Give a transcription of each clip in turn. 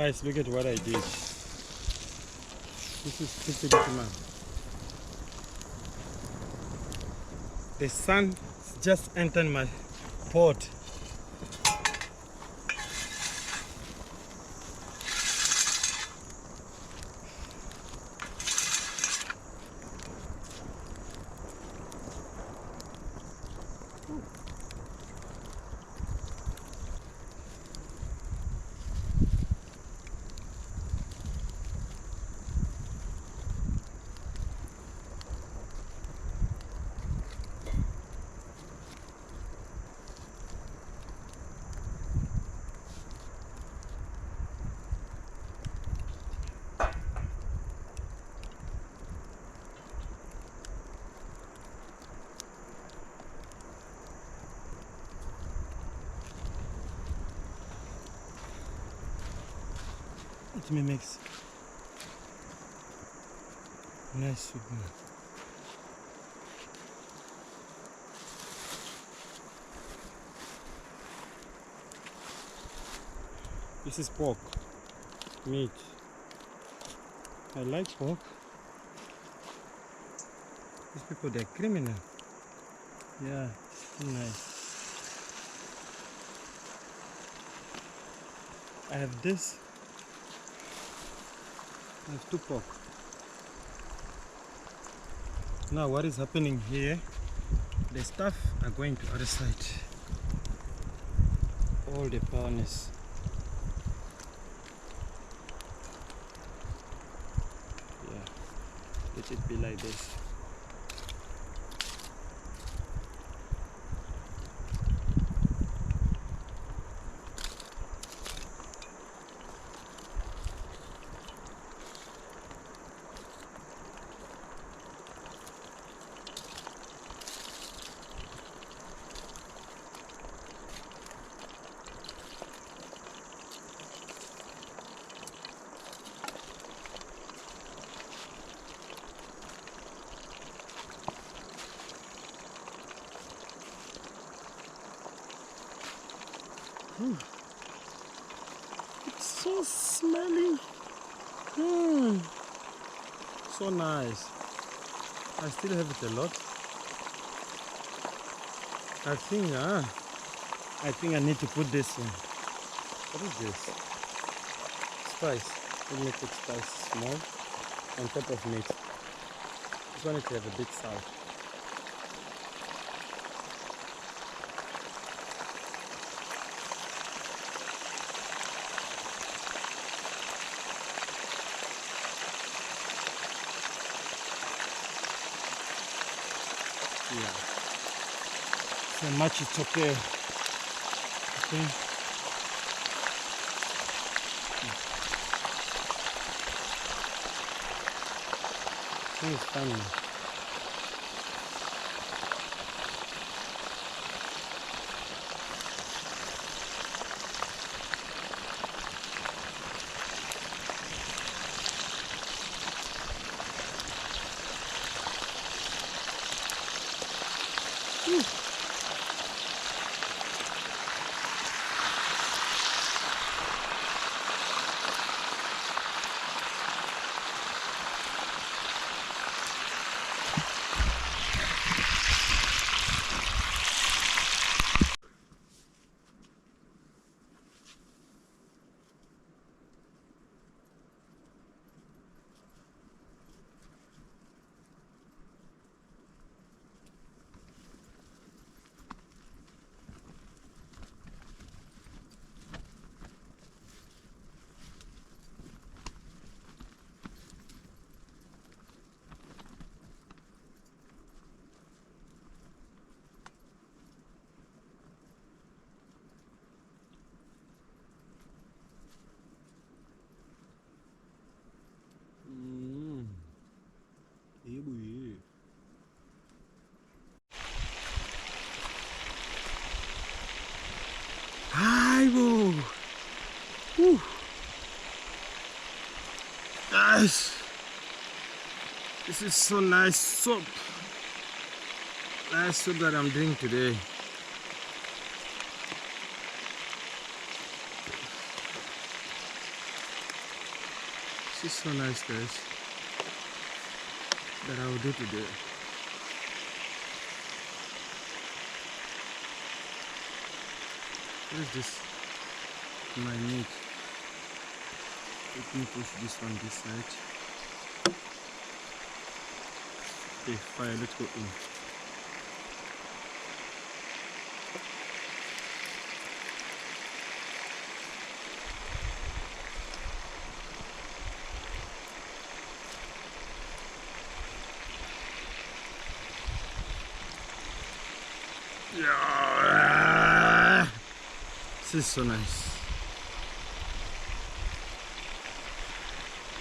Guys, look at what I did. This is stupidity, man. The sun just entered my pot. Let me mix nice soup now. This is pork meat. I like pork. These people, they're criminal. Yeah, it's nice. I have this. I have two pork. Now what is happening here? The staff are going to other side. All the powerness. Yeah, let it be like this. It's so smelly. So nice. I still have it a lot. I think I need to put this in. What is this? Spice. Let me put spice small on top of meat. Just want it to have a big salt. Yeah. So much it's okay. Okay. I think it's funny. Hi, whoa. Woo. Guys, this is so nice soup. Nice soup that I'm doing today. This is so nice, guys, that I will do today. What is this? My meat. Let me push this on this side. Okay, fire, let's go in. Yeah. This is so nice.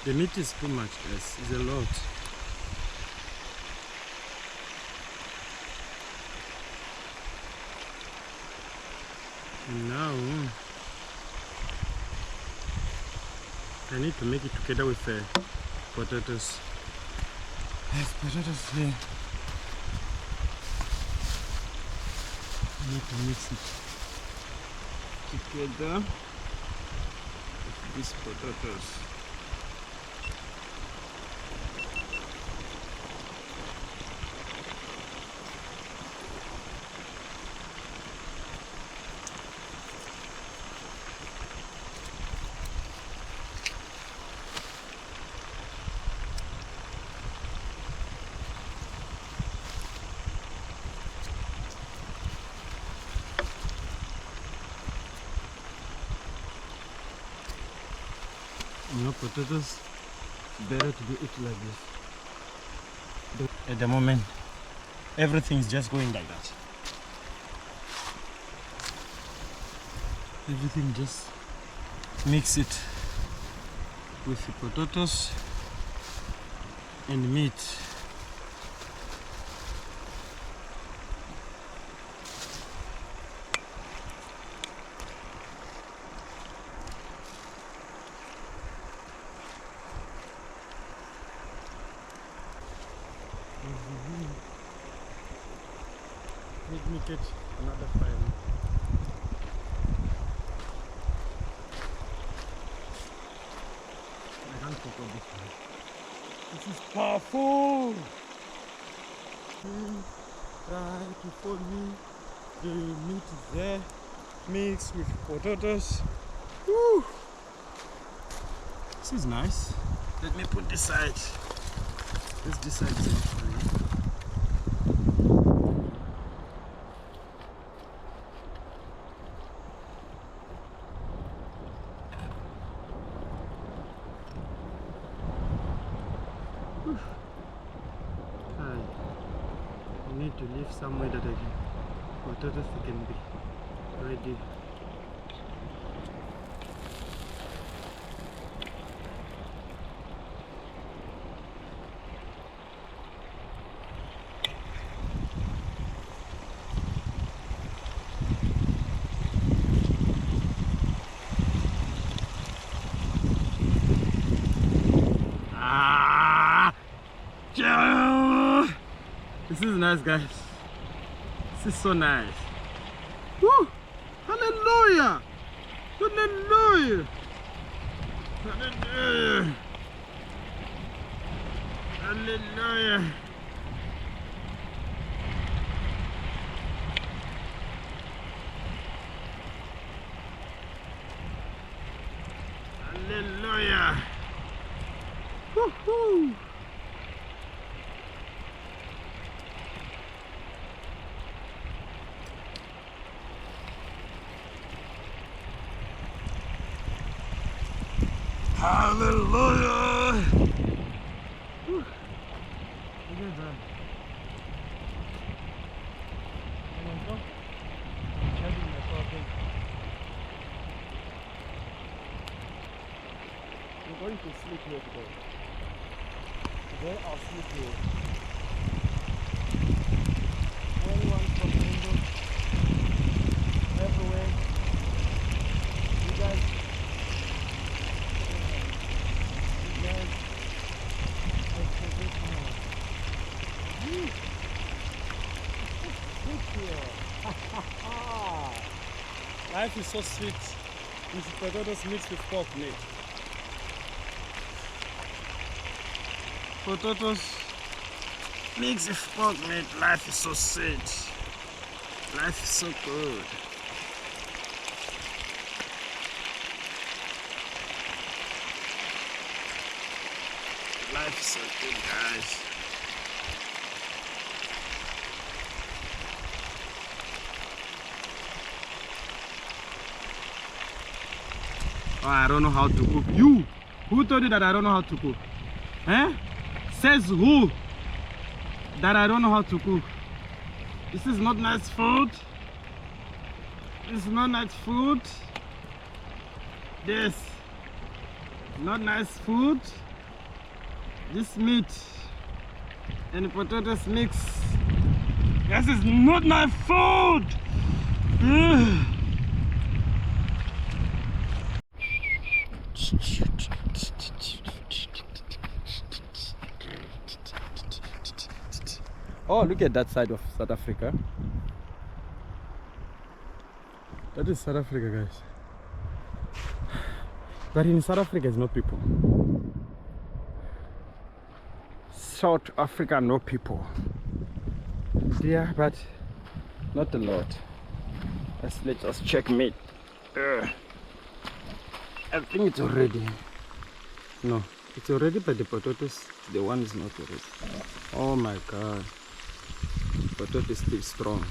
The meat is too much, guys. It's a lot. And now I need to make it together with potatoes. I have potatoes here. I need to mix it together with these potatoes. You know, potatoes, better to do it like this. At the moment, everything's just going like that. Everything just mix it with the potatoes and meat. Let me get another fire. I can't forget this one. This is powerful. Try to fold me. The meat is there, mixed with potatoes. Woo. This is nice. Let me put this side. This side is for you. I need to leave somewhere that potatoes can be ready. This is nice, guys. This is so nice. Woo! Hallelujah! Hallelujah! Hallelujah! Hallelujah! Hallelujah! Woohoo! Hallelujah! Whew. Look at that. I'm charging my phone. We're going to sleep here today. Today I'll sleep here. Anyone from the window, everywhere. You guys. Life is so sweet with potatoes mixed with pork meat. potatoes mix with pork meat. Life is so sweet. Life is so good. Life is so good, guys. Oh, I don't know how to cook. You! Who told you that I don't know how to cook? Eh? Says who? That I don't know how to cook. This is not nice food. This is not nice food. This. Not nice food. This meat and potatoes mix. This is not nice food. Ugh. Oh, look at that side of South Africa. That is South Africa, guys. But in South Africa, there's no people. South Africa, no people. Yeah, but not a lot. Let's just check meat. I think it's already. No, it's already, but the potatoes, the one is not already. Oh my god. Potato is still strong.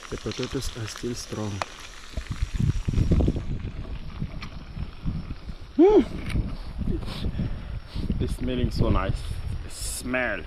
The potatoes are still strong. It's smelling so nice. The smell.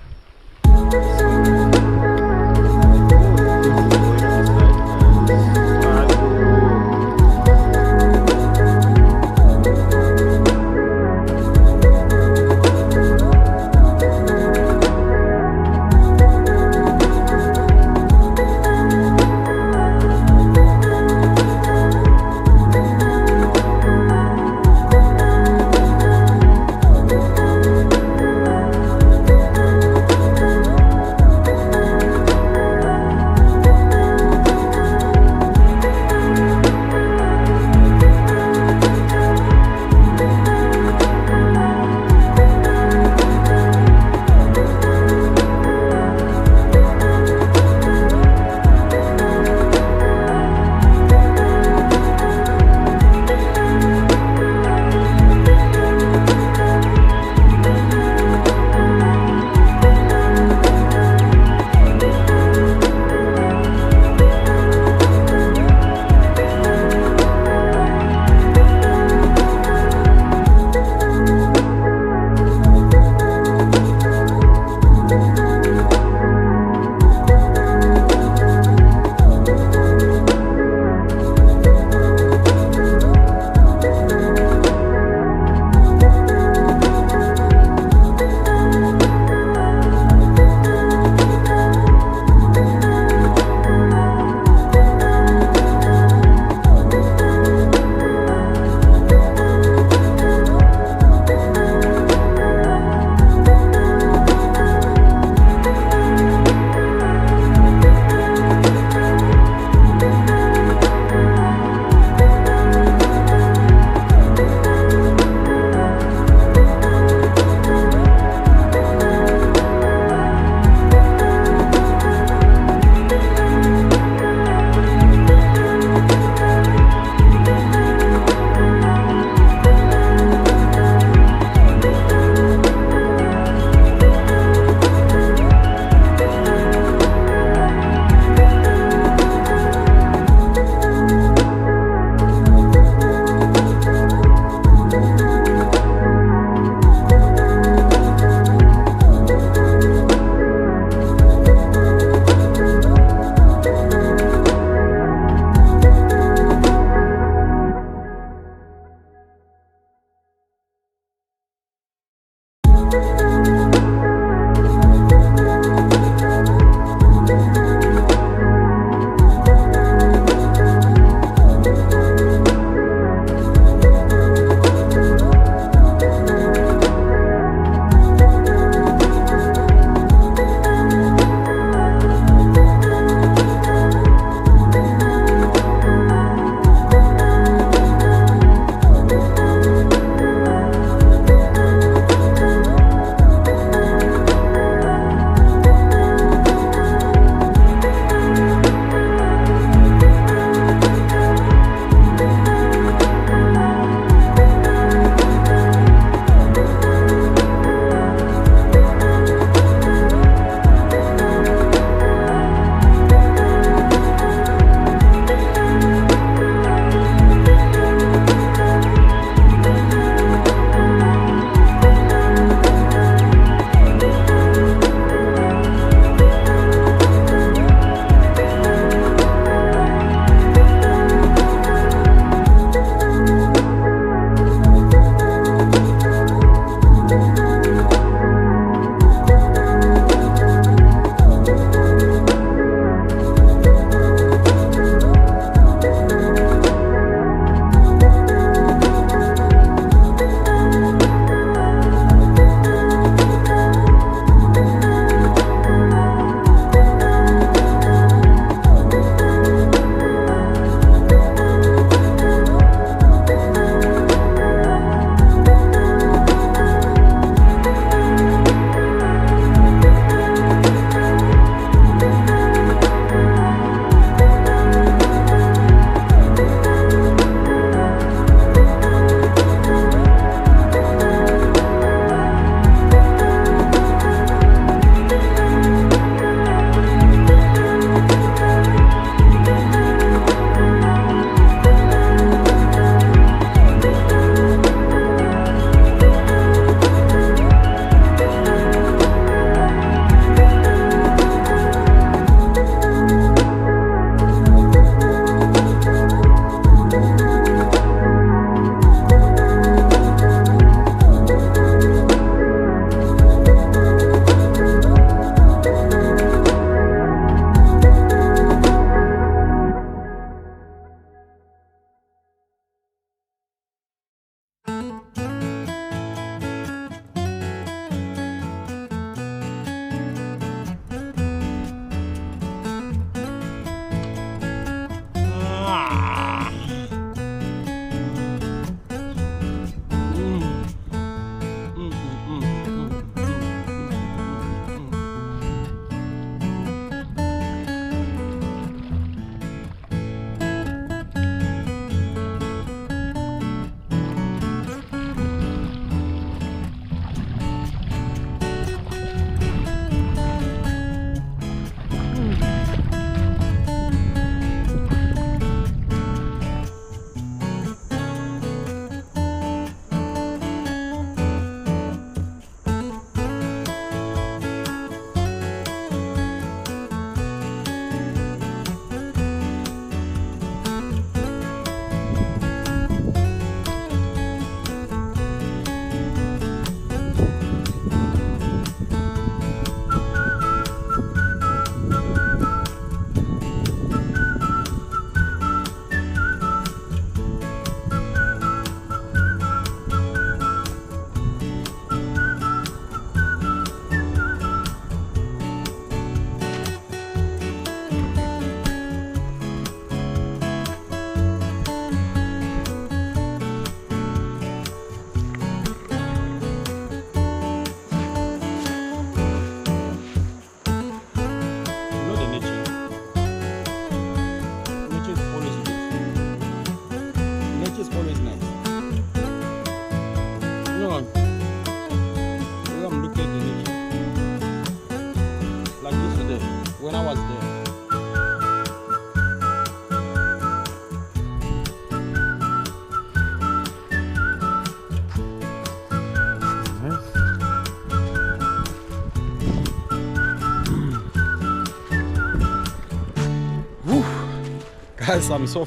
Guys, I'm so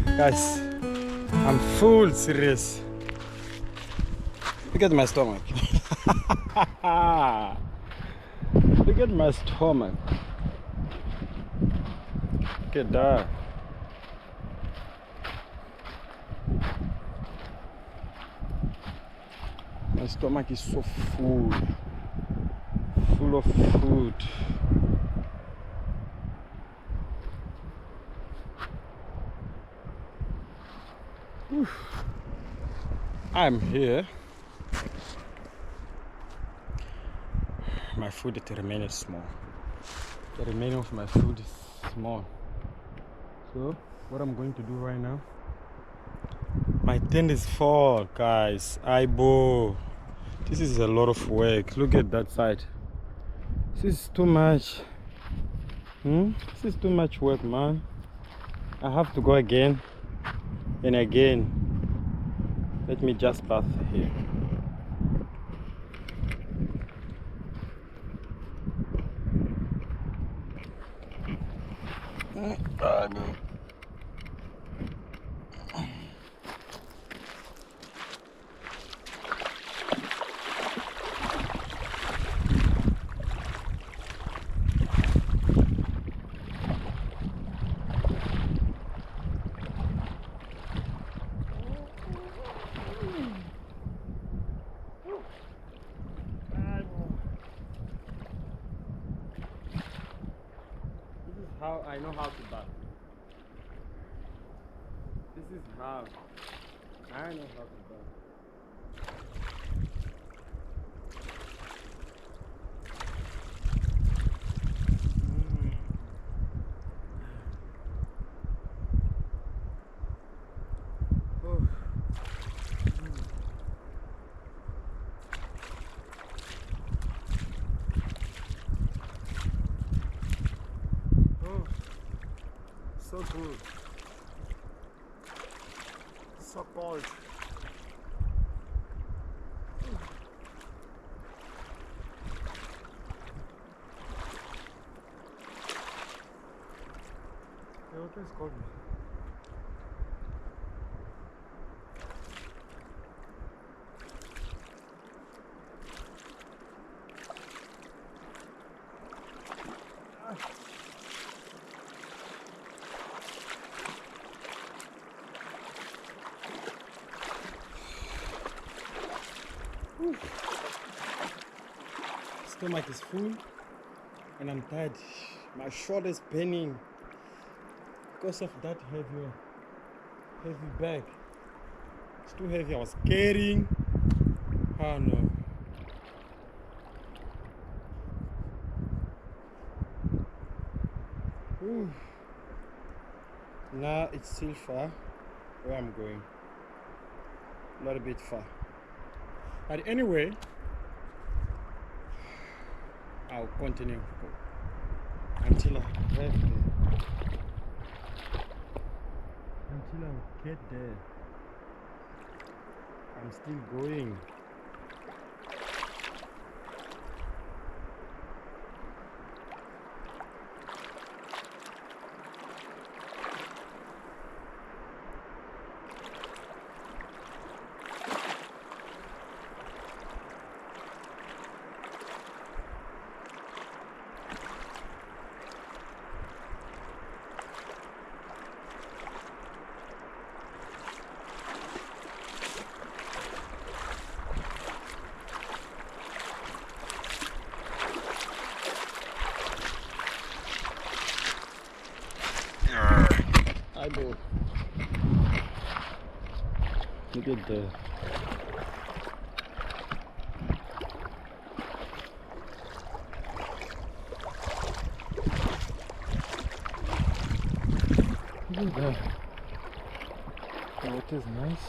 guys, I'm full serious. Look at my stomach. Look at my stomach. Look at that. My stomach is so full of food. I'm here. My food remains small. The remaining of my food is small. So what I'm going to do right now, my tent is full, guys. Aibo, this is a lot of work. Look at that side. This is too much. This is too much work, man. I have to go again and again. Let me just bath here. How I know how to bath. This is how I know how to bath. So good. So cold. The water is cold. Stomach is full and I'm tired. My shoulder is paining because of that heavy bag. It's too heavy. I was carrying. Oh no. Ooh. Now it's still far where I'm going. Not a bit far. But anyway, I'll continue until I get there. Until I get there, I'm still going. Look at the the water is nice.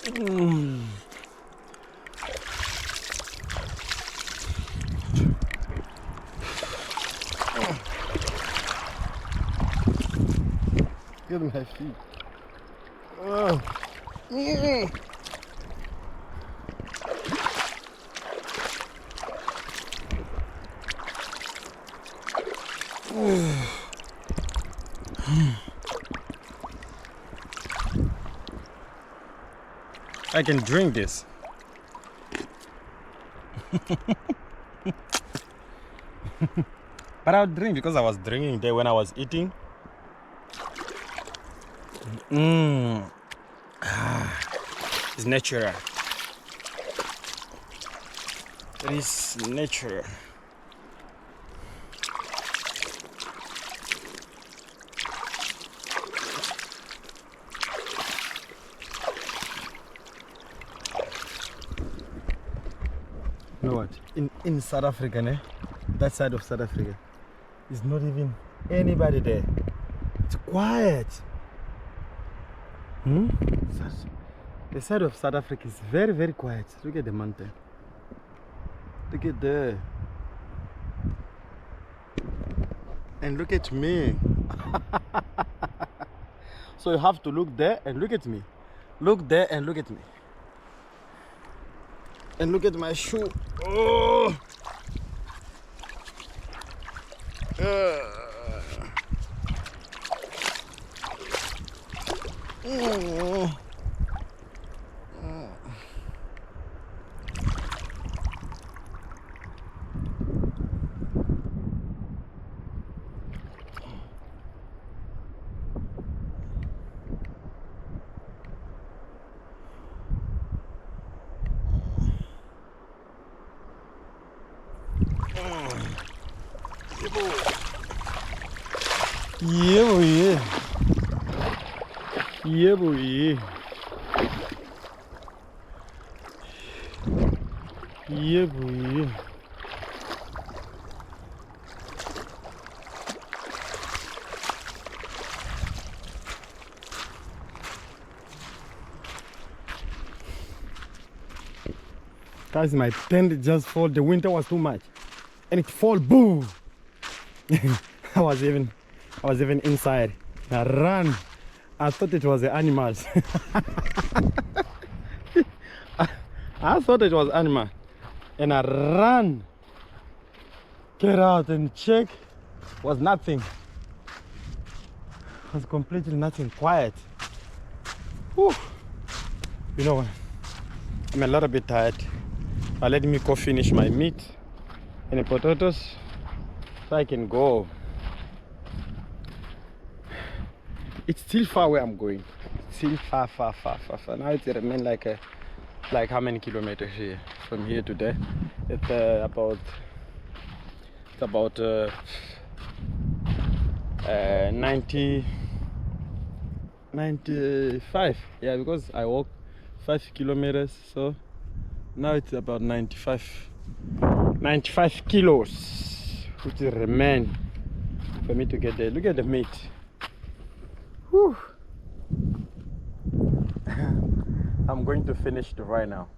Look at my feet. Oh. I can drink this. But I'll drink because I was drinking there when I was eating. It's natural. It is natural. You know what? In South Africa, that side of South Africa, there's not even anybody there. It's quiet. The side of South Africa is very, very quiet. Look at the mountain. Look at there. And look at me. So you have to look there and look at me. Look there and look at me. And look at my shoe. Oh. Yeah, boy. Yeah, boy. Yeah, boy. Guys, my tent just fall. The winter was too much, and it fall. Boom! I was even inside. I ran. I thought it was the animals. I thought it was animal, and I ran. Get out and check. Was nothing. Was completely nothing. Quiet. Whew. You know what? I'm a little bit tired. Let me go finish my meat and the potatoes so I can go. It's still far where I'm going. It's still far. Now it remains like how many kilometers here from here to there? It's about 95. Yeah, because I walked 5 kilometers, so now it's about 95 kilos, which remain for me to get there. Look at the meat. Whew. I'm going to finish it right now.